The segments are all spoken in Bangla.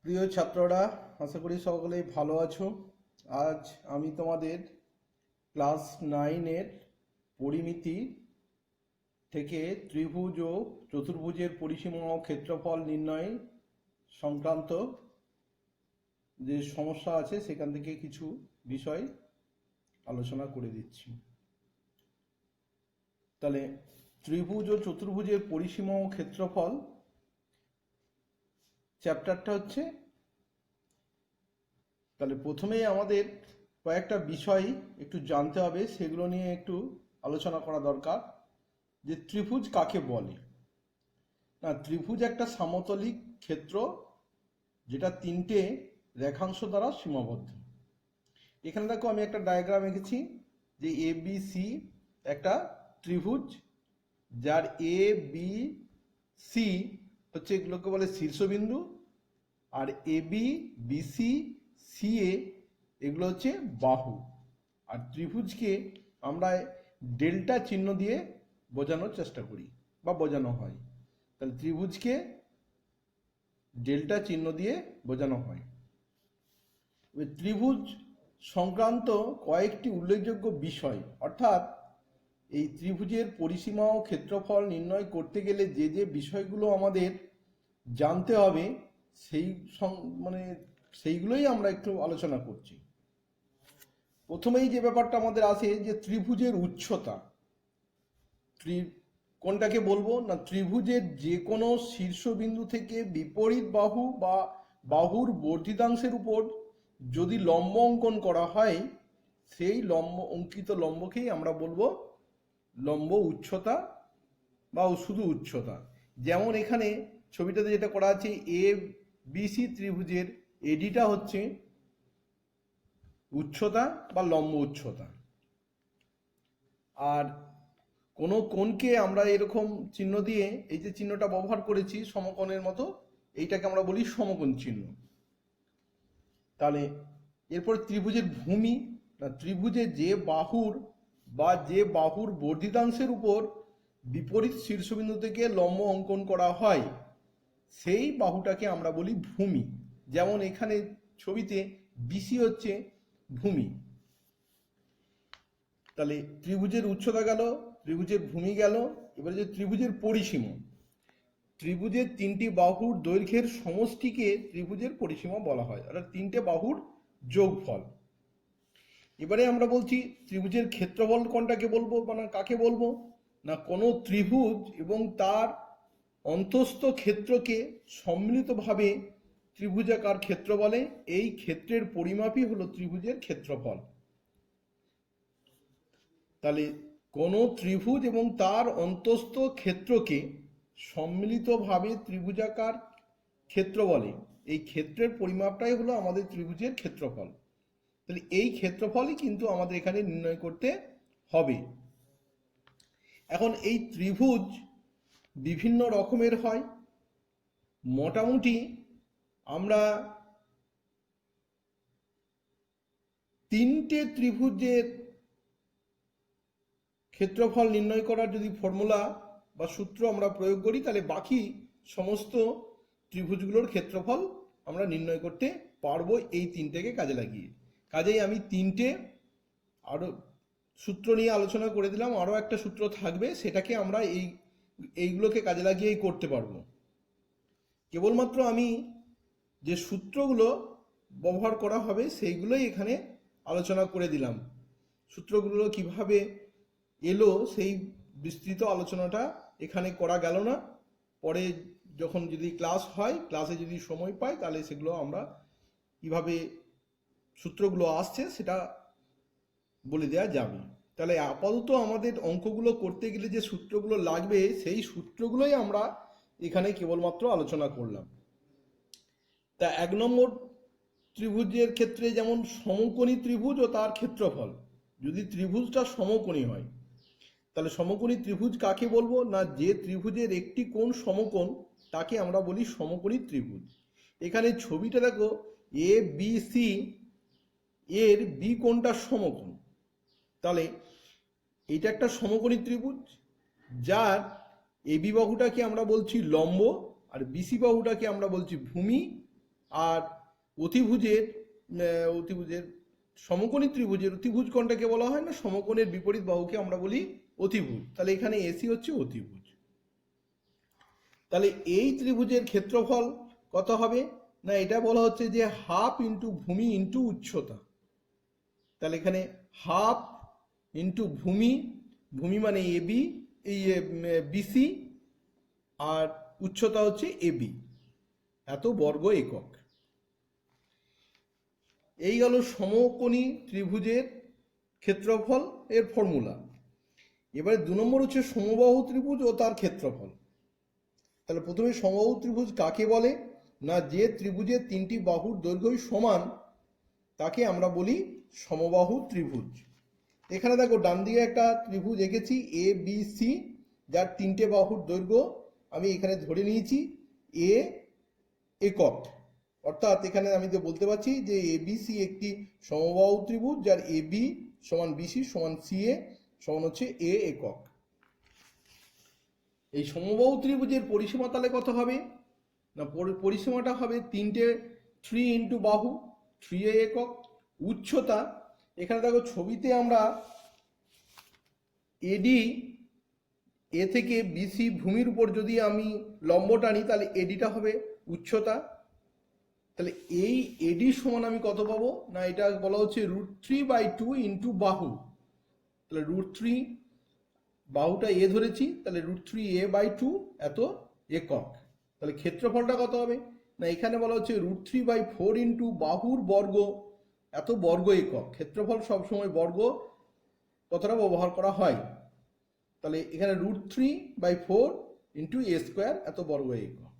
প্রিয় ছাত্ররা, আশা করি সকলেই ভালো আছো। আজ আমি তোমাদের ক্লাস 9-এর পরিমিতি থেকে ত্রিভুজ ও চতুর্ভুজের পরিসীমা ও ক্ষেত্রফল নির্ণয় সংক্রান্ত যে সমস্যা আছে সেখান থেকে কিছু বিষয় আলোচনা করে দিচ্ছি। তাহলে ত্রিভুজ ও চতুর্ভুজের পরিসীমা ও ক্ষেত্রফল চ্যাপ্টারটা হচ্ছে, তাহলে প্রথমেই আমাদের কয়েকটা বিষয় একটু জানতে হবে, সেগুলো নিয়ে একটু আলোচনা করা দরকার। যে ত্রিভুজ কাকে বলে? না, ত্রিভুজ একটা সমতলিক ক্ষেত্র যেটা তিনটে রেখাংশ দ্বারা সীমাবদ্ধ। এখানে দেখো আমি একটা ডায়াগ্রাম এঁকেছি যে এ বি সি একটা ত্রিভুজ, যার এ বি সি হচ্ছে এগুলোকে বলে শীর্ষবিন্দু, আর এ বি বিসি সি এ এগুলো হচ্ছে বাহু। আর ত্রিভুজকে আমরা ডেল্টা চিহ্ন দিয়ে বোঝানোর চেষ্টা করি বা বোঝানো হয়। তাহলে ত্রিভুজকে ডেল্টা চিহ্ন দিয়ে বোঝানো হয়। ত্রিভুজ সংক্রান্ত কয়েকটি উল্লেখযোগ্য বিষয়, অর্থাৎ এই ত্রিভুজের পরিসীমা ও ক্ষেত্রফল নির্ণয় করতে গেলে যে যে বিষয়গুলো আমাদের জানতে হবে সেইগুলোই আমরা একটু আলোচনা করছি। প্রথমেই যে ব্যাপারটা আমাদের আসে যে ত্রিভুজের উচ্চতা। কোনটাকে বলবো না, ত্রিভুজের যে কোনো শীর্ষবিন্দু থেকে বিপরীত বাহু বা বাহুর বর্ধিতাংশের উপর যদি লম্ব অঙ্কন করা হয়, সেই অঙ্কিত লম্বকেই আমরা বলবো লম্ব উচ্চতা বা শুধু উচ্চতা। যেমন এখানে ছবিটাতে যেটা করা আছে, এ বিসি ত্রিভুজের এডিটা হচ্ছে উচ্চতা বা লম্ব উচ্চতা। আর কোনো কোণকে আমরা এরকম চিহ্ন দিয়ে, এই যে চিহ্নটা ব্যবহার করেছি সমকোণের মতো, এইটাকে আমরা বলি সমকোণ চিহ্ন। তাহলে এরপর ত্রিভুজের ভূমি, ত্রিভুজে যে বাহুর বর্ধিতাংশের উপর বিপরীত শীর্ষবিন্দু থেকে লম্ব অঙ্কন করা হয়, সেই বাহুটাকে আমরা বলি ভূমি। যেমন এখানে ছবিতে বিসি হচ্ছে ভূমি। তাহলে ত্রিভুজের উচ্চতা গেল, ত্রিভুজের ভূমি গেল। এবারে যে ত্রিভুজের পরিসীমা, ত্রিভুজের তিনটি বাহুর দৈর্ঘ্যের সমষ্টিকে ত্রিভুজের পরিসীমা বলা হয়, অর্থাৎ তিনটে বাহুর যোগফল। এবারে আমরা বলছি ত্রিভুজের ক্ষেত্রফল কোনটাকে বলবো, মানে কাকে বলবো না, কোনো ত্রিভুজ এবং তার অন্তস্থ ক্ষেত্রকে সম্মিলিতভাবে ত্রিভুজাকার ক্ষেত্র বলে। এই ক্ষেত্রের পরিমাপই হলো ত্রিভুজের ক্ষেত্রফল। তাহলে কোনো ত্রিভুজ এবং তার অন্তস্থ ক্ষেত্রকে সম্মিলিতভাবে ত্রিভুজাকার ক্ষেত্র বলে। এই ক্ষেত্রের পরিমাপটাই হলো আমাদের ত্রিভুজের ক্ষেত্রফল। তাহলে এই ক্ষেত্রফলই কিন্তু আমাদের এখানে নির্ণয় করতে হবে। এখন এই ত্রিভুজ বিভিন্ন রকমের হয়। মোটামুটি আমরা তিনটে ত্রিভুজের ক্ষেত্রফল নির্ণয় করার যদি ফর্মুলা বা সূত্র আমরা প্রয়োগ করি, তাহলে বাকি সমস্ত ত্রিভুজগুলোর ক্ষেত্রফল আমরা নির্ণয় করতে পারবো এই তিনটেকে কাজে লাগিয়ে। কাজেই আমি তিনটে আরও সূত্র নিয়ে আলোচনা করে দিলাম। আরও একটা সূত্র থাকবে, সেটাকে আমরা এইগুলোকে কাজে লাগিয়েই করতে পারবো। কেবলমাত্র আমি যে সূত্রগুলো ব্যবহার করা হবে সেইগুলোই এখানে আলোচনা করে দিলাম। সূত্রগুলো কিভাবে এলো সেই বিস্তৃত আলোচনাটা এখানে করা গেল না। পরে যখন যদি ক্লাস হয়, ক্লাসে যদি সময় পাই, তাহলে সেগুলো আমরা কিভাবে সূত্রগুলো আসছে সেটা বলে দেওয়া যাবে। তাহলে আপাতত আমাদের অঙ্কগুলো করতে গেলে যে সূত্রগুলো লাগবে, সেই সূত্রগুলোই আমরা এখানে কেবলমাত্র আলোচনা করলাম। তা 1 নম্বর ত্রিভুজের ক্ষেত্রে যেমন সমকোণী ত্রিভুজ ও তার ক্ষেত্রফল। যদি ত্রিভুজটা সমকোণী হয়, তাহলে সমকোণী ত্রিভুজ কাকে বলবো না, যে ত্রিভুজের একটি কোণ সমকোণ তাকে আমরা বলি সমকোণী ত্রিভুজ। এখানে ছবিটা দেখো, এ বি সি এর বি কোণটা সমকোণ। তাহলে এটা একটা সমকোণী ত্রিভুজ, যার এবি বাহুটাকে আমরা বলছি লম্ব, আর বিসি বাহুটাকে আমরা বলছি ভূমি, আর অতিভুজের অতিভুজের সমকোণী ত্রিভুজের অতিভুজ কোণটাকে বলা হয় না, সমকোণের বিপরীত বাহুকে আমরা বলি অতিভুজ। তাহলে এখানে এসি হচ্ছে অতিভুজ। তাহলে এই ত্রিভুজের ক্ষেত্রফল কত হবে না, এটা বলা হচ্ছে যে হাফ ইন্টু ভূমি ইন্টু উচ্চতা। তাহলে এখানে হাফ ইন্টু ভূমি, ভূমি মানে এবি, এই বিসি, আর উচ্চতা হচ্ছে এবি, এত বর্গ একক। এই গেল সমকোণী ত্রিভুজের ক্ষেত্রফল এর ফর্মুলা। এবারে 2 নম্বর হচ্ছে সমবাহু ত্রিভুজ ও তার ক্ষেত্রফল। তাহলে প্রথমে সমবাহু ত্রিভুজ কাকে বলে না, যে ত্রিভুজের 3টি বাহুর দৈর্ঘ্যই সমান তাকে আমরা বলি সমবাহু ত্রিভুজ। এখানে দেখো ডান দিকে একটা ত্রিভুজ এঁকেছি এ বি সি, যার 3টে বাহুর দৈর্ঘ্য আমি এখানে ধরে নিয়েছি এ একক। অর্থাৎ এখানে আমি তো বলতে পারছি যে এবিসি একটি সমবাহু ত্রিভুজ, যার এবি সমান বিসি সমান সিএ সমান হচ্ছে এ একক। এই সমবাহু ত্রিভুজের পরিসীমা তাহলে কত হবে না, পরিসীমাটা হবে 3 ইন্টু বাহু 3 এ একক। উচ্চতা এখানে দেখো ছবিতে আমরা এডি, এ থেকে বিসি ভূমির উপর যদি আমি লম্ব টানি তাহলে এডিটা হবে উচ্চতা। তাহলে এই এডি সমান আমি কত পাবো না, এটা বলা হচ্ছে √3/2 ইন্টু বাহু। তাহলে √3, বাহুটা এ ধরেছি, তাহলে √3a/2 এত একক। তাহলে ক্ষেত্রফলটা কত হবে না, এখানে বলা হচ্ছে √3/4 ইন্টু বাহুর বর্গ এত বর্গ একক। ক্ষেত্রফল সবসময় বর্গ কথাটা ব্যবহার করা হয়। তাহলে এখানে √3/4 ইন্টু এ স্কোয়ার এত বর্গ একক।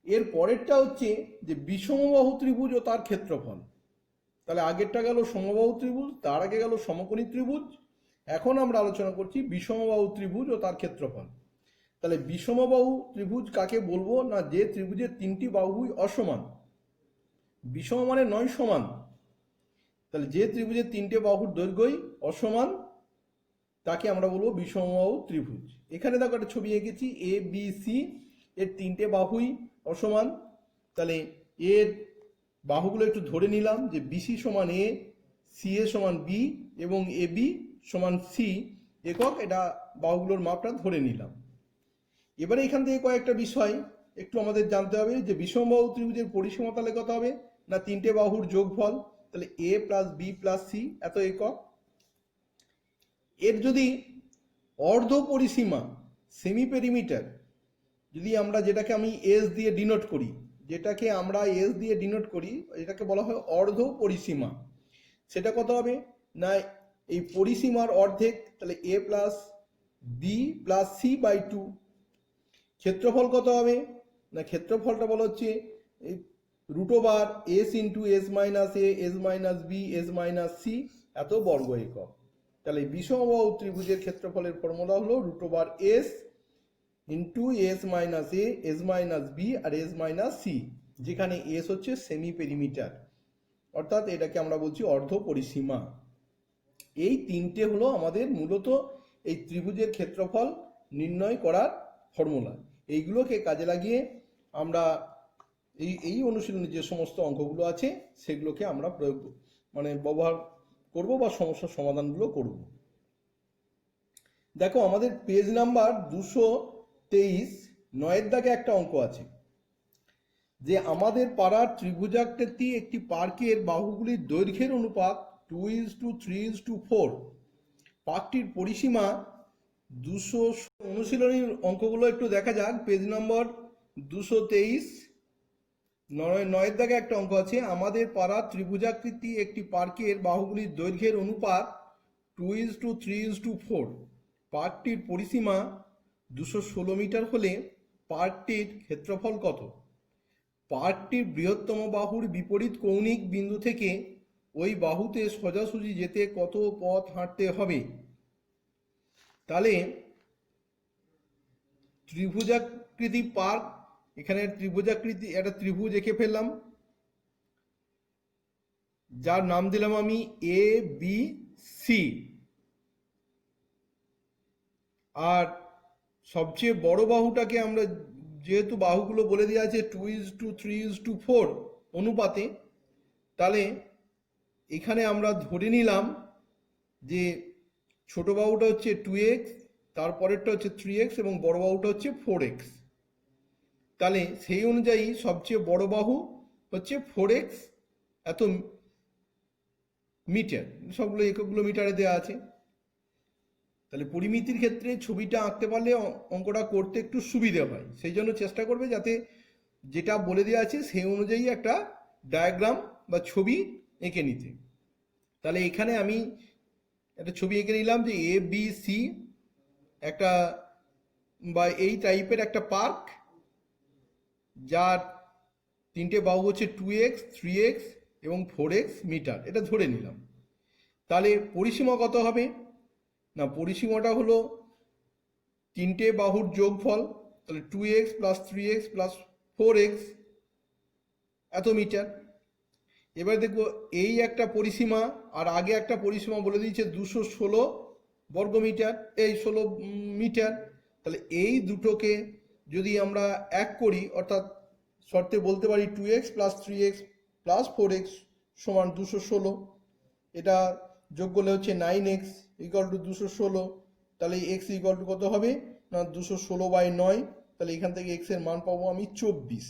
এর পরেরটা হচ্ছে যে বিষমবাহু ত্রিভুজ ও তার ক্ষেত্রফল। তাহলে আগেরটা গেল সমবাহু ত্রিভুজ, তার আগে গেল সমকোণী ত্রিভুজ, এখন আমরা আলোচনা করছি বিষমবাহু ত্রিভুজ ও তার ক্ষেত্রফল। তাহলে বিষমবাহু ত্রিভুজ কাকে বলবো না, যে ত্রিভুজের 3টি বাহুই অসমান। বিষম মানে নয় সমান। তাহলে যে ত্রিভুজের 3টে বাহুর দৈর্ঘ্যই অসমান তাকে আমরা বলবো বিষমবাহু ত্রিভুজ। এখানে দেখো একটা ছবি এঁকেছি এ বি সি, এর 3টে বাহুই অসমান। তাহলে এর বাহুগুলো একটু ধরে নিলাম যে বিসি সমান এ, সি এ সমান বি এবং এ বি সমান সি একক। এটা বাহুগুলোর মাপটা ধরে নিলাম। এবারে এখান থেকে কয়েকটা বিষয় একটু আমাদের জানতে হবে যে বিষমবাহু ত্রিভুজের পরিসীমা তাহলে কত হবে না, 3টে বাহুর যোগফল, তাহলে A plus B plus C এত একক। এর যদি অর্ধ পরিসীমা সেমি পেরিমিটার, যদি আমরা যেটাকে আমি এস দিয়ে ডিনোট করি, এটাকে বলা হয় অর্ধ পরিসীমা। সেটা কত হবে না, এই পরিসীমার অর্ধেক, তাহলে এ প্লাস বি প্লাস সি/2। ক্ষেত্রফল কত হবে না, ক্ষেত্রফলটা বলা হচ্ছে √s into S minus A S minus B S minus C এত বর্গ একক। তাহলে বিষমবাহু ত্রিভুজের ক্ষেত্রফলের ফর্মুলা হলো √s into S minus A S minus B আর এস মাইনাস সি, যেখানে এস হচ্ছে সেমি পেরিমিটার, অর্থাৎ এটাকে আমরা বলছি অর্ধ পরিসীমা। এই 3টে হলো আমাদের মূলত এই ত্রিভুজের ক্ষেত্রফল নির্ণয় করার ফর্মুলা। এইগুলোকে কাজে লাগিয়ে আমরা এই অনুশীলনে যে সমস্ত অঙ্কগুলো আছে সেগুলোকে আমরা ব্যবহার করব বা সমস্যার সমাধানগুলো করব। দেখো আমাদের পেজ নাম্বার 223 9 দাগে একটা অঙ্ক আছে যে আমাদের পাড়ার ত্রিভুজাকৃতি একটি পার্কের বাহুগুলির দৈর্ঘ্যের অনুপাত 2:3:4। পার্কটির পরিসীমা 200। অনুশীলনীর অঙ্কগুলো একটু দেখা যাক। পেজ নম্বর 223 9 দাগে একটা অঙ্ক আছে, আমাদের পাড়ার ত্রিভুজাকৃতি একটি পার্কের বাহুগুলির দৈর্ঘ্যের অনুপাত 2:3:4। পার্কটির পরিসীমা 216 মিটার হলে পার্কটির ক্ষেত্রফল কত? পার্কটির বৃহত্তম বাহুর বিপরীত কৌণিক বিন্দু থেকে ওই বাহুতে সোজাসুজি যেতে কত পথ হাঁটতে হবে? তাহলে ত্রিভুজাকৃতি পার্ক, এখানে ত্রিভুজাকৃতি একটা ত্রিভুজ এঁকে ফেললাম, যার নাম দিলাম আমি এ বি সি। আর সবচেয়ে বড় বাহুটাকে আমরা যেহেতু বাহুগুলো বলে দেওয়া আছে 2:3:4 অনুপাতে, তাহলে এখানে আমরা ধরে নিলাম যে ছোট বাহুটা হচ্ছে 2x, তারপরেরটা হচ্ছে 3x এবং বড় বাহুটা হচ্ছে 4x। তাহলে সেই অনুযায়ী সবচেয়ে বড় বাহু হচ্ছে 4x এত মিটার, সবগুলো এককগুলো মিটারে দেওয়া আছে। তাহলে পরিমিতির ক্ষেত্রে ছবিটা আঁকতে পারলে অঙ্কটা করতে একটু সুবিধে হয়, সেই জন্য চেষ্টা করবে যাতে যেটা বলে দেওয়া আছে সেই অনুযায়ী একটা ডায়াগ্রাম বা ছবি এঁকে নিতে। তাহলে এখানে আমি একটা ছবি এঁকে নিলাম যে ABC একটা বা এই টাইপের একটা পার্ক, যার তিনটে বাহু হচ্ছে 2x, 3x এবং 4x মিটার, এটা ধরে নিলাম। তাহলে পরিসীমা কত হবে না, পরিসীমাটা হলো তিনটে বাহুর যোগফল, তাহলে 2x + 3x + 4x এত মিটার। এবার দেখবো এই একটা পরিসীমা আর আগে একটা পরিসীমা বলে দিয়েছে 216 বর্গমিটার, এই 16 মিটার। তাহলে এই দুটোকে যদি আমরা এক করি, অর্থাৎ শর্তে বলতে পারি 2x + 3x + 4x সমান 216, এটা যোগ করলে হচ্ছে 9x = 216। তাহলে x = কত হবে না 216/9, তাহলে এখান থেকে x এর মান পাবো আমি 24।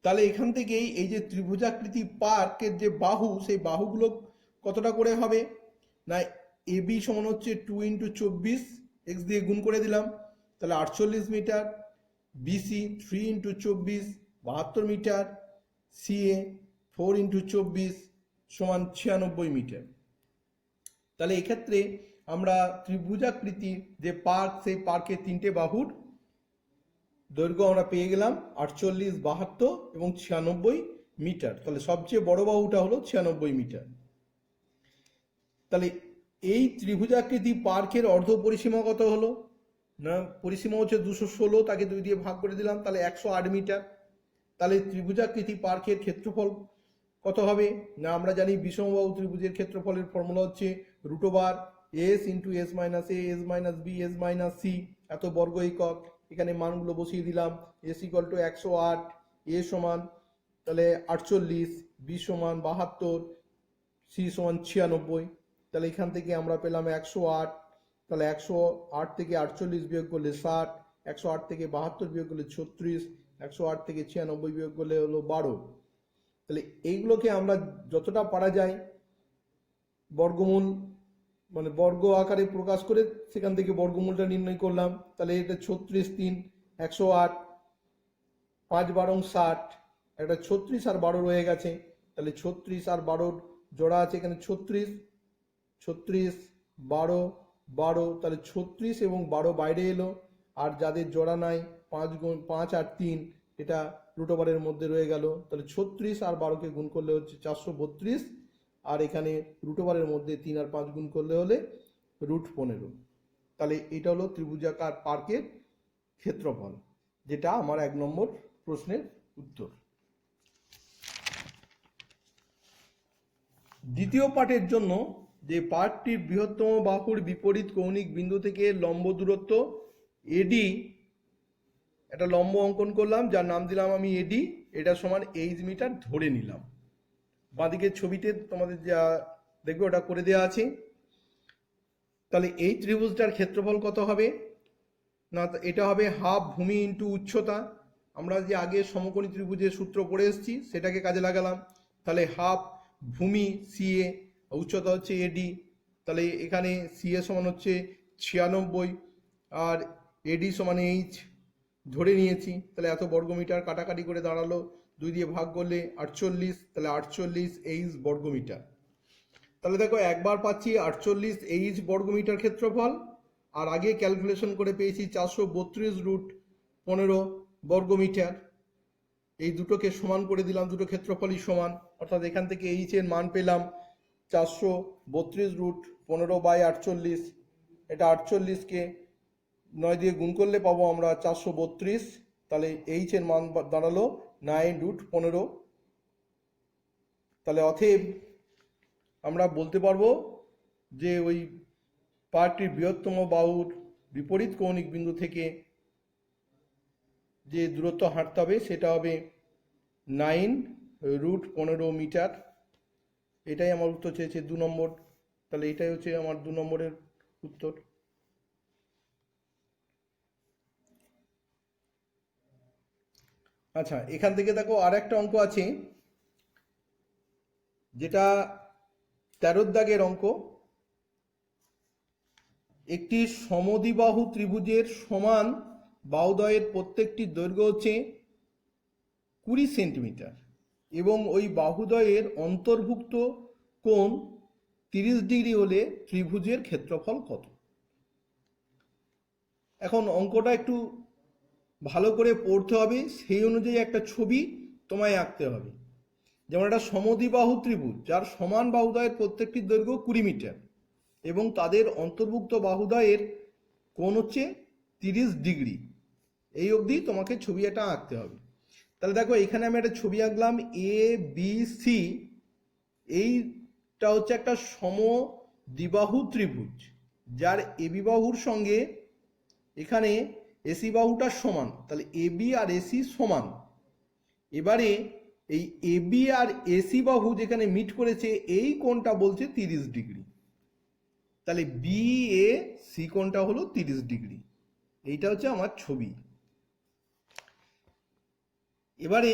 তাহলে এখান থেকেই এই যে ত্রিভুজাকৃতি পার্কের যে বাহু, সেই বাহুগুলো কতটা করে হবে না, AB সমান হচ্ছে 2 × 24, x দিয়ে গুণ করে দিলাম, তাহলে 48 মিটার, BC 3 × 24 72 মিটার, CA 4 × 24 সমান 96 মিটার। তাহলে এক্ষেত্রে আমরা ত্রিভুজাকৃতি যে পার্ক, সেই পার্কের তিনটে বাহুর দৈর্ঘ্য আমরা পেয়ে গেলাম 48, 72 এবং 96 মিটার। তাহলে সবচেয়ে বড় বাহুটা হলো 96 মিটার। তাহলে এই ত্রিভুজাকৃতি পার্কের অর্ধ পরিসীমা কত হলো না, পরিসীমা হচ্ছে 216, তাকে 2 দিয়ে ভাগ করে দিলাম, তাহলে 108 মিটার। তাহলে ত্রিভুজাকৃতি পার্কের ক্ষেত্রফল কত হবে না, আমরা জানি বিষমবাহু ত্রিভুজের ক্ষেত্রফলের ফর্মুলা হচ্ছে √s × s - a s - b s - c এত বর্গ একক। এখানে মানগুলো বসিয়ে দিলাম, s = 108, a সমান তাহলে 48, b সমান 72, c সমান 96। তাহলে এখান থেকে আমরা পেলাম 108। তাহলে 108 থেকে 48 বিয়োগ করলে 60, 108 থেকে 72 বিয়োগ করলে 36, 108 থেকে 96 বিয়োগ করলে হলো 12। তাহলে এইগুলোকে আমরা যতটা পারা যায় বর্গমূল মানে বর্গ আকারে প্রকাশ করে সেখান থেকে বর্গমূলটা নির্ণয় করলাম। তাহলে এটা 36 3 108, 5 12 60, একটা 36 আর 12 রয়ে গেছে, তাহলে 36 আর 12 জোড়া আছে এখানে 36, 36 12 12, তাহলে 36 এবং 12 বাইরে এলো, আর যাদের জোড়া নাই 5 আর 3 এটা √এর মধ্যে রয়ে গেল। তাহলে 36 আর 12কে গুণ করলে হচ্ছে 432, আর এখানে √এর মধ্যে 3 আর 5 গুণ করলে হলে √15। তাহলে এটা হলো ত্রিভুজাকার পার্কের ক্ষেত্রফল, যেটা আমার 1 নম্বর প্রশ্নের উত্তর। দ্বিতীয় পাঠের জন্য যে পার্কটির বৃহত্তম বাহুর বিপরীত কৌণিক বিন্দু থেকে লম্ব দূরত্ব AD, একটা লম্ব অঙ্কন করলাম যার নাম দিলাম আমি AD, এটা সমান h মিটার ধরে নিলাম। বাঁদিকের ছবিতে তোমাদের যা দেখবে ওটা করে দেওয়া আছে। তাহলে এই ত্রিভুজটার ক্ষেত্রফল কত হবে না, এটা হবে হাফ ভূমি ইন্টু উচ্চতা। আমরা যে আগে সমকোণী ত্রিভুজের সূত্র পড়ে এসেছি সেটাকে কাজে লাগালাম। তাহলে হাফ ভূমি CA, উচ্চতা হচ্ছে AD, তাহলে এখানে CA সমান হচ্ছে 96 আর AD সমান h ধরে নিয়েছি। তাহলে এত বর্গমিটার কাটাকাটি করে দাঁড়ালো, 2 দিয়ে ভাগ করলে 48, তাহলে 48 h বর্গমিটার। তাহলে দেখো একবার পাচ্ছি 48 h বর্গমিটার ক্ষেত্রফল, আর আগে ক্যালকুলেশন করে পেয়েছি 432√15 বর্গমিটার। এই দুটোকে সমান করে দিলাম, দুটো ক্ষেত্রফলই সমান, অর্থাৎ এখান থেকে h এর মান পেলাম 432√15/48। এটা 48কে 9 দিয়ে গুণ করলে পাবো আমরা 432, তাহলে h এর মান দাঁড়ালো 9√15। তাহলে অতএব আমরা বলতে পারবো যে ওই পার্কটির বৃহত্তম বাহুর বিপরীত কৌণিক বিন্দু থেকে যে দূরত্ব হাঁটতে হবে সেটা হবে 9√15 মিটার। এটাই আমার উত্তর চেয়েছে 2 নম্বর। তাহলে এটাই হচ্ছে আমার 2 নম্বরের উত্তর। আচ্ছা, এখান থেকে দেখো আর একটা অঙ্ক আছে, যেটা 13 দাগের অঙ্ক। একটি সমদ্বিবাহু ত্রিভুজের সমান বাহুদ্বয়ের প্রত্যেকটি দৈর্ঘ্য হচ্ছে 20 সেন্টিমিটার এবং ওই বাহুদ্বয়ের অন্তর্ভুক্ত কোণ 30 ডিগ্রি হলে ত্রিভুজের ক্ষেত্রফল কত? এখন অঙ্কটা একটু ভালো করে পড়তে হবে, সেই অনুযায়ী একটা ছবি তোমায় আঁকতে হবে। যেমন একটা সমদ্বিবাহু ত্রিভুজ যার সমান বাহুদ্বয়ের প্রত্যেকটি দৈর্ঘ্য 20 মিটার এবং তাদের অন্তর্ভুক্ত বাহুদ্বয়ের কোণ হচ্ছে 30 ডিগ্রি, এই অবধি তোমাকে ছবি একটা আঁকতে হবে। তাহলে দেখো এখানে আমি একটা ছবি আঁকলাম এ বি সি। এইটা হচ্ছে একটা সমদ্বিবাহু ত্রিভুজ যার এবি বাহুর সঙ্গে এখানে এসি বাহুটা সমান, তাহলে এবি আর এসি সমান। এবারে এই এবি আর এসি বাহু যেখানে মিট করেছে এই কোণটা বলছে 30 ডিগ্রি, তাহলে বি এ সি কোণটা হলো 30 ডিগ্রি। এইটা হচ্ছে আমার ছবি। এবারে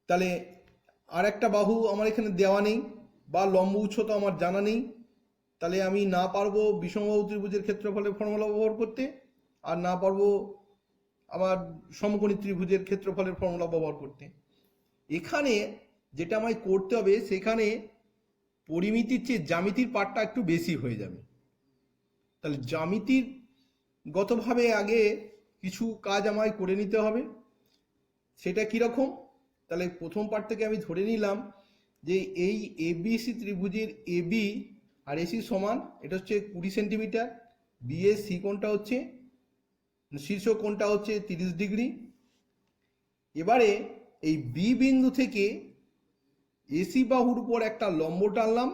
তাহলে আর একটা বাহু আমার এখানে দেওয়া নেই বা লম্ব উচ্চতা আমার জানা নেই, তাহলে আমি না পারবো বিষমবাহু ত্রিভুজের ক্ষেত্রফলের ফর্মুলা ব্যবহার করতে, আর না পারবো আমার সমকোণী ত্রিভুজের ক্ষেত্রফলের ফর্মুলা ব্যবহার করতে। এখানে যেটা আমায় করতে হবে, সেখানে পরিমিতির চেয়ে জ্যামিতির পার্টটা একটু বেশি হয়ে যাবে। তাহলে জ্যামিতির গতভাবে আগে কিছু কাজ আমায় করে নিতে হবে। সেটা কীরকম? তাহলে প্রথম পার্ট থেকে আমি ধরে নিলাম যে এই এবিসি ত্রিভুজের এবি আর এসি সমান, এটা হচ্ছে 20 সেন্টিমিটার। বিএসি কোণটা হচ্ছে, শীর্ষ কোণটা হচ্ছে 30 ডিগ্রি। এবারে এই বি বিন্দু থেকে এসি বাহুর উপর একটা লম্ব টানলাম,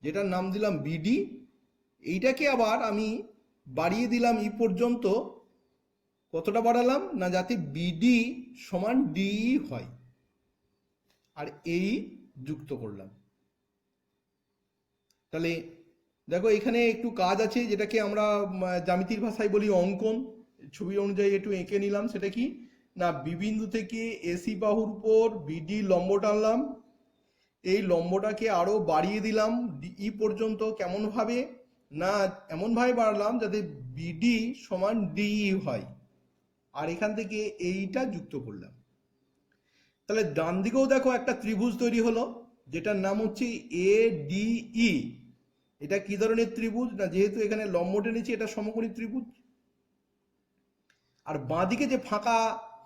যেটার নাম দিলাম বিডি। এইটাকে আবার আমি বাড়িয়ে দিলাম ই পর্যন্ত। কতটা বাড়ালাম না, যাতে বিডি সমান ডি হয়, আর এই যুক্ত করলাম। তাহলে দেখো এখানে একটু কাজ আছে, যেটাকে আমরা জ্যামিতির ভাষায় বলি অঙ্কন। ছবি অনুযায়ী একটু এঁকে নিলাম। সেটা কি না, বি বিন্দু থেকে এসি বাহুর উপর বিডি লম্ব টানলাম, এই লম্বটাকে আরো বাড়িয়ে দিলাম ই পর্যন্ত। কেমন ভাবে না, এমন ভাবে বাড়ালাম যাতে বিডি সমান ডি হয়, আর এখান থেকে এইটা যুক্ত করলাম। তাহলে ডান দিকেও দেখো একটা ত্রিভুজ তৈরি হলো, যেটার নাম হচ্ছে এ ডি ই। এটা কি ধরনের ত্রিভুজ না, যেহেতু এখানে লম্ব টেনেছি এটা সমকোণী ত্রিভুজ। আর বাঁদিকে যে ফাঁকা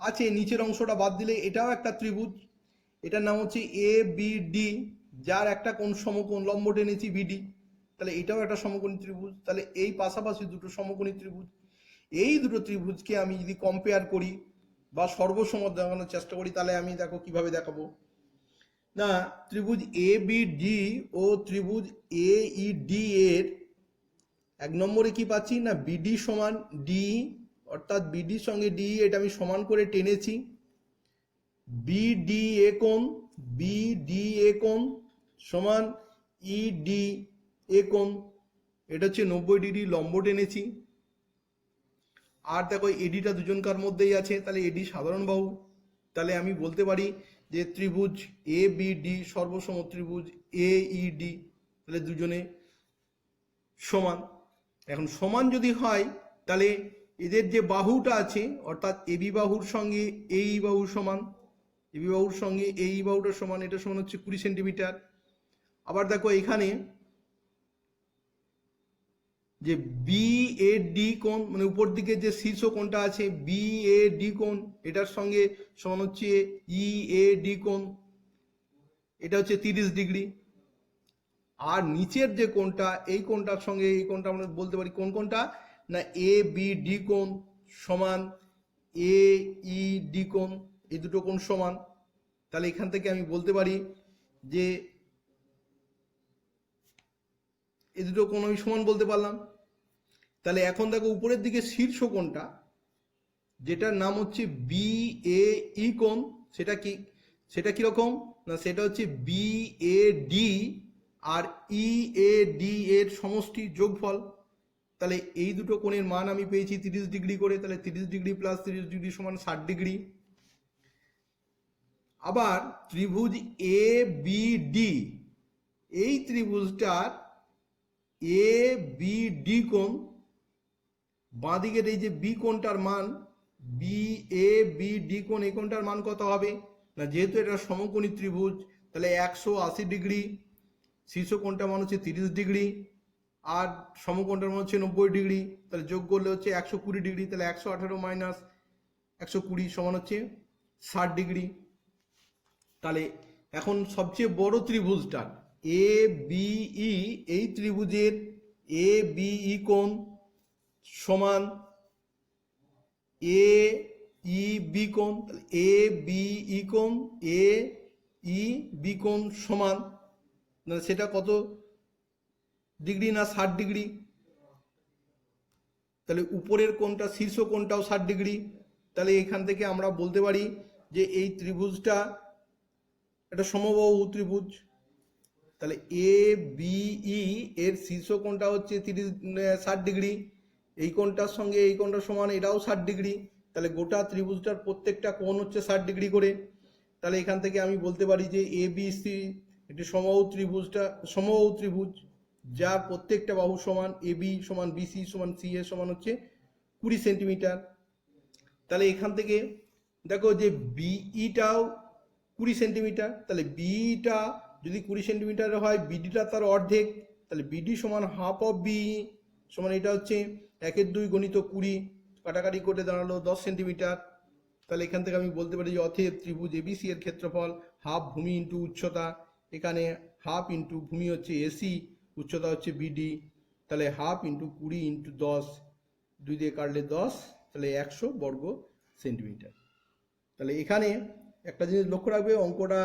আছে নিচের অংশটা বাদ দিলে এটাও একটা ত্রিভুজ, এটার নাম হচ্ছে এ বি ডি, যার একটা কোণ সমকোণ, লম্ব টেনেছি বিডি, তাহলে এটাও একটা সমকোণী ত্রিভুজ। তাহলে এই পাশাপাশি দুটো সমকোণী ত্রিভুজ, এই দুটো ত্রিভুজকে আমি যদি কম্পেয়ার করি বা সর্বসম দেখানোর চেষ্টা করি, তাহলে আমি দেখো কিভাবে দেখাবো না, ত্রিভুজ এ বি ডি ও ত্রিভুজ এ ই ডি এর 1 নম্বরে কি পাচ্ছি না, বিডি সমান ডি, অর্থাৎ বিডির সঙ্গে ডি এটা আমি সমান করে টেনেছি। বিডি এ কোণ, বিডি এ কোণ সমান ইডি এ কোণ, এটা হচ্ছে 90 ডিগ্রি লম্ব টেনেছি। আর দেখো এডিটা দুজনকার মধ্যেই আছে, তাহলে এডি সাধারণ বাহু। তাহলে আমি বলতে পারি যে ত্রিভুজ এ বি ডি সর্বসম ত্রিভুজ এ ই ডি, তাহলে দুজনে সমান। এখন সমান যদি হয়, তাহলে এদের যে বাহুটা আছে, অর্থাৎ এবি বাহুর সঙ্গে এই বাহু সমান, এবি বাহুর সঙ্গে এই বাহুটা সমান, এটা সমান হচ্ছে 20 সেন্টিমিটার। আবার দেখো এখানে যে বি এ ডি কোণ, মানে উপর দিকে যে শীর্ষ কোণটা আছে বি এ ডি কোণ, এটার সঙ্গে সমান হচ্ছে ই এ ডি কোণ, এটা হচ্ছে 30 ডিগ্রি। আর নিচের যে কোণটা, এই কোণটার সঙ্গে এই কোণটা আমরা বলতে পারি কোন কোণটা না, এ বি ডি কোণ সমান এ ই ডি কোণ, এই দুটো কোণ সমান। তাহলে এখান থেকে আমি বলতে পারি যে এই দুটো কোণ আমি সমান বলতে পারলাম। তাহলে এখন দেখো উপরের দিকে শীর্ষ কোণটা, যেটার নাম হচ্ছে বি এ ই কোণ, সেটা কিরকম না, সেটা হচ্ছে বি এ ডি আর ই এ ডি এর সমষ্টি যোগফল। তাহলে এই দুটো কোণের মান আমি পেয়েছি 30 ডিগ্রি করে, তাহলে 30 ডিগ্রি প্লাস 30 ডিগ্রি সমান 60 ডিগ্রি। আবার ত্রিভুজ এ বি ডি, এই ত্রিভুজটার এ বি ডি কোণ, বাঁ দিকের এই যে বি কোণটার মান, বি এ বি ডি কোণ, এই কোণটার মান কত হবে না, যেহেতু এটা সমকোণী ত্রিভুজ তাহলে 180 ডিগ্রি, শীর্ষ কোণটার মান হচ্ছে 30 ডিগ্রি, আর সমকোণটার মান হচ্ছে 90 ডিগ্রি, তাহলে যোগ করলে হচ্ছে 120 ডিগ্রি, তাহলে 118 মাইনাস 120 সমান হচ্ছে 60 ডিগ্রি। তাহলে এখন সবচেয়ে বড় ত্রিভুজটার এ বি ই, এই ত্রিভুজের এ বি ই কোণ সমান এ ই বি কোণ, এ বি ই কোণ, এ ই বি কোণ সমান, সেটা কত ডিগ্রি না 60 ডিগ্রি। তাহলে উপরের কোণটা, শীর্ষ কোণটাও 60 ডিগ্রি। তাহলে এখান থেকে আমরা বলতে পারি যে এই ত্রিভুজটা একটা সমবাহু ত্রিভুজ। তাহলে এ বি ই এর শীর্ষ কোণটা হচ্ছে 60 ডিগ্রি, এই কোণটার সঙ্গে এই কোণটা সমান, এটাও 60 ডিগ্রি। তাহলে গোটা ত্রিভুজটার প্রত্যেকটা কোণ হচ্ছে 60 ডিগ্রি করে। তাহলে এখান থেকে আমি বলতে পারি যে এ বি সি একটি সমবাহু ত্রিভুজ যার প্রত্যেকটা বাহু সমান, এ বি সমান বিসি সমান সি এর সমান হচ্ছে 20 সেন্টিমিটার। তাহলে এখান থেকে দেখো যে বিইটাও 20 সেন্টিমিটার, তাহলে বিটা যদি 20 সেন্টিমিটার হয়, বিডিটা তার অর্ধেক, তাহলে বিডি সমান হাফ অফ বি সমান, এটা হচ্ছে 1/2 গণিত 20, কাটাকাটি করে দাঁড়ালো 10 সেন্টিমিটার। তাহলে এখান থেকে আমি বলতে পারি যে অতএব ত্রিভুজ এবিসি এর ক্ষেত্রফল হাফ ভূমি ইন্টু উচ্চতা, এখানে হাফ ইন্টু ভূমি হচ্ছে এসি, উচ্চতা হচ্ছে বিডি, তাহলে হাফ ইন্টু 20 ইন্টু 10, 2 দিয়ে কাটলে 10, তাহলে 100 বর্গ সেন্টিমিটার। তাহলে এখানে একটা জিনিস লক্ষ্য রাখবে, অঙ্কটা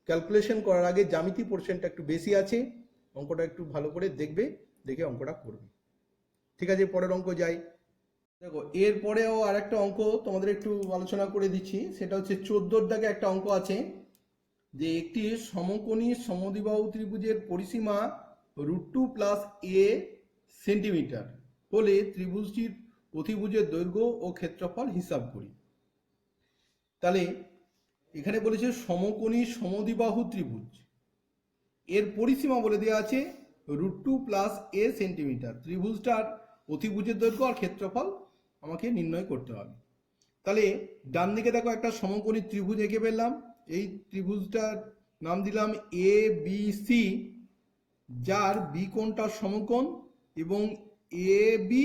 ক্যালকুলেশন করার আগে জ্যামিতি পোর্শনটা একটু বেশি আছে, অঙ্কটা একটু ভালো করে দেখবে, দেখে অঙ্কটা করবে। ঠিক আছে, পরের অঙ্ক যাই। দেখো এরপরেও আর একটা অঙ্ক তোমাদের একটু আলোচনা করে দিচ্ছি, সেটা হচ্ছে 14 দাগে একটা অঙ্ক আছে যে একটি সমকোণী সমদ্বিবাহু ত্রিভুজের পরিসীমা √2 প্লাস এ সেন্টিমিটার হলে ত্রিভুজটির অতিভুজের দৈর্ঘ্য ও ক্ষেত্রফল হিসাব করি। তাহলে এখানে বলেছে সমকোণী সমদ্বিবাহু ত্রিভুজ, এর পরিসীমা বলে দেওয়া আছে √2 প্লাস এ সেন্টিমিটার, ত্রিভুজটার অতিভুজের দৈর্ঘ্য আর ক্ষেত্রফল আমাকে নির্ণয় করতে হবে। তাহলে ডান দিকে দেখো একটা সমকোণী ত্রিভুজ এঁকে ফেললাম, এই ত্রিভুজটার নাম দিলাম এ বি সি, যার বি কোণটা সমকোণ এবং এ বি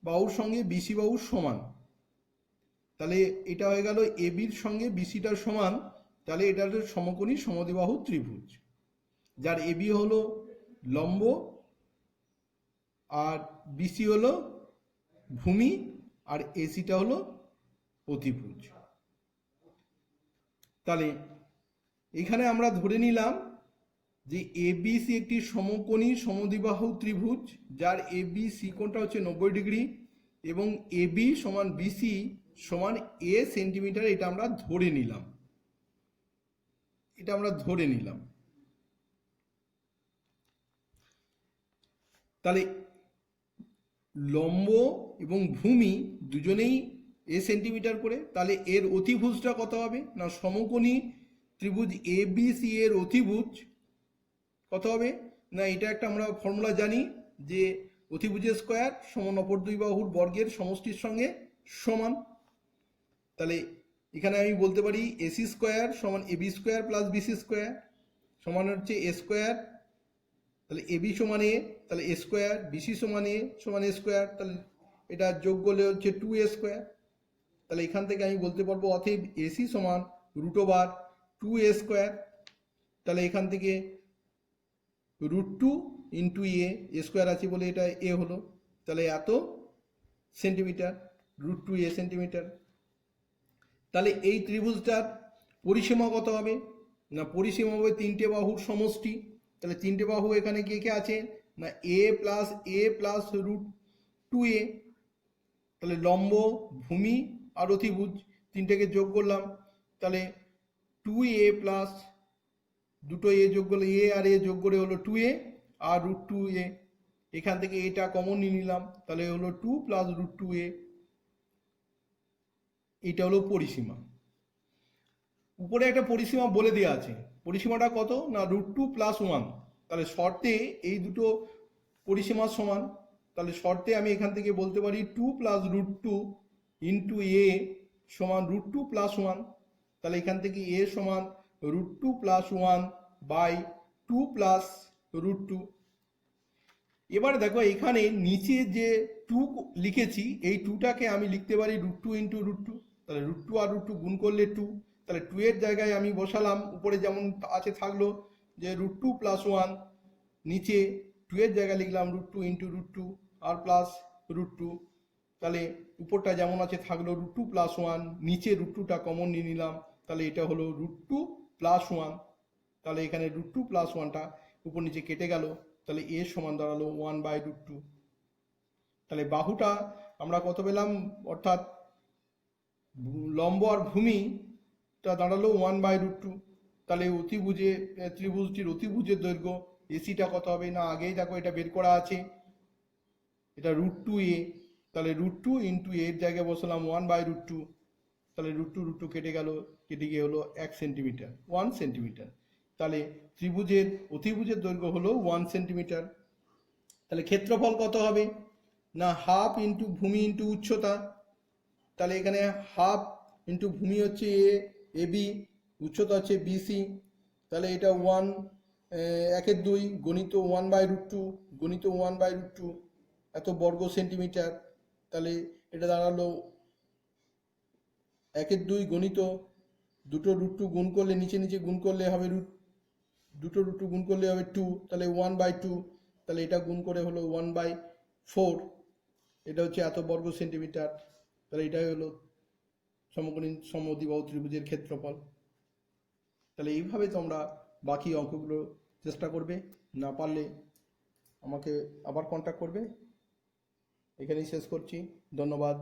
বাহুর সঙ্গে বিসি বাহুর সমান। তাহলে এটা হয়ে গেল এ বির সঙ্গে বিসিটার সমান, তাহলে এটা হলো সমকোণী সমদ্বিবাহু ত্রিভুজ, যার এ বি হলো লম্ব আর বিসি হলো ভূমি আর এসিটা হলো অতিভুজ। তাহলে এখানে আমরা ধরে নিলাম যে এবিসি একটি সমকোণী সমদ্বিবাহু ত্রিভুজ, যার এবিসি কোণটা হচ্ছে 90 ডিগ্রি এবং এবি সমান বিসি সমান এ সেন্টিমিটার, এটা আমরা ধরে নিলাম। তাহলে লম্ব এবং ভূমি দুজনেই এ সেন্টিমিটার করে, তাহলে এর অতিভুজটা কত হবে না, সমকোণী ত্রিভুজ এবিসি এর অতিভুজ কত হবে না, এটা একটা আমরা ফর্মুলা জানি যে অতিভুজের স্কোয়ার সমান অপর দুই বাহুর বর্গের সমষ্টির সঙ্গে সমান। তাহলে এখানে আমি বলতে পারি এসি স্কোয়ার সমান AB square plus BC square সমান হচ্ছে এ স্কোয়ার, তাহলে এবি সমান এ, তাহলে এ স্কোয়ার, বিসি সমান এ স্কোয়ার, তাহলে এটা যোগ করলে হচ্ছে 2a স্কোয়ার। তাহলে এখান থেকে আমি বলতে পারবো অতএব এসি সমান √2a স্কোয়ার। তাহলে এখান থেকে √2 ইন্টু এ স্কোয়ার আছে বলে এটা এ হলো, তাহলে এত সেন্টিমিটার, √2a সেন্টিমিটার। তাহলে এই ত্রিভুজটার পরিসীমা কত হবে না, পরিসীমা হবে 3টে বাহুর সমষ্টি। তাহলে 3টে বাহু এখানে কে কে আছে না, এ প্লাস √2a, তাহলে লম্ব, ভূমি আর অতিভুজ তিনটেকে যোগ করলাম, তাহলে 2a প্লাস দুটো এ যোগ করলে এ আর এ যোগ করে হলো 2a আর √2a। এখান থেকে এটা কমন নিয়ে নিলাম, তাহলে হলো 2 প্লাস √2a। এটা হলো পরিসীমা। উপরে একটা পরিসীমা বলে দেওয়া আছে, পরিসীমাটা কত না √2 প্লাস 1। তাহলে শর্তে এই দুটো পরিসীমার সমান, তাহলে শর্তে আমি এখান থেকে বলতে পারি 2 প্লাস √2 ইন্টু এ সমান √2 প্লাস 1। তাহলে এখান থেকে এ সমান √2 প্লাস 1 বাই 2 প্লাস √2। এবার দেখো এখানে নিচে যে 2 লিখেছি, এই 2টাকে আমি লিখতে পারি √2 ইন্টু √2। তাহলে √2 আর √2 গুণ করলে 2, তাহলে 2 এর জায়গায় আমি বসালাম, উপরে যেমন আছে থাকলো যে √2 প্লাস 1, নিচে 2 এর জায়গায় লিখলাম √2 ইন্টু √2 আর প্লাস √2। তাহলে উপরটা যেমন আছে থাকলো √2 প্লাস 1, নিচে √2টা কমন নিয়ে নিলাম, তাহলে এটা হলো √2 প্লাস 1। তাহলে এখানে √2 প্লাস 1টা উপর নিচে কেটে গেল, তাহলে এ সমান দাঁড়ালো 1 বাই √2। তাহলে বাহুটা আমরা কত পেলাম, অর্থাৎ লম্ব আর ভূমিটা দাঁড়ালো 1 বাই √2। তাহলে অতিভুজে ত্রিভুজটির অতিভুজের দৈর্ঘ্য এসিটা কত হবে না, আগেই দেখো এটা বের করা আছে, এটা √2a। তাহলে √2 ইন্টু এর জায়গায় বসালাম 1 বাই √2। তাহলে √2 কেটে গেল, কেটে গিয়ে হলো 1 সেন্টিমিটার, 1 সেন্টিমিটার। তাহলে ত্রিভুজের অতিভুজের দৈর্ঘ্য হলো 1 সেন্টিমিটার। তাহলে ক্ষেত্রফল কত হবে না হাফ ইন্টু ভূমি ইন্টু উচ্চতা। তাহলে এখানে হাফ ইন্টু ভূমি হচ্ছে এ বি, উচ্চতা হচ্ছে বিসি। তাহলে এটা 1/2 গণিত 1 বাই √2 গণিত 1 বাই √2 এত বর্গ সেন্টিমিটার। তাহলে এটা দাঁড়ালো 1/2 গণিত দুটো √2 গুণ করলে নিচে নিচে গুণ করলে হবে দুটো √2 গুণ করলে হবে 2, তাহলে 1/2। তাহলে এটা গুণ করে হলো 1/4। এটা হচ্ছে এত বর্গ সেন্টিমিটার। তাহলে এটাই হলো সমকোণী সমদ্বিবাহু ত্রিভুজের ক্ষেত্রফল। তাহলে এইভাবে তোমরা বাকি অঙ্কগুলো চেষ্টা করবে, না পারলে আমাকে আবার কন্ট্যাক্ট করবে। এখানেই শেষ করছি, ধন্যবাদ।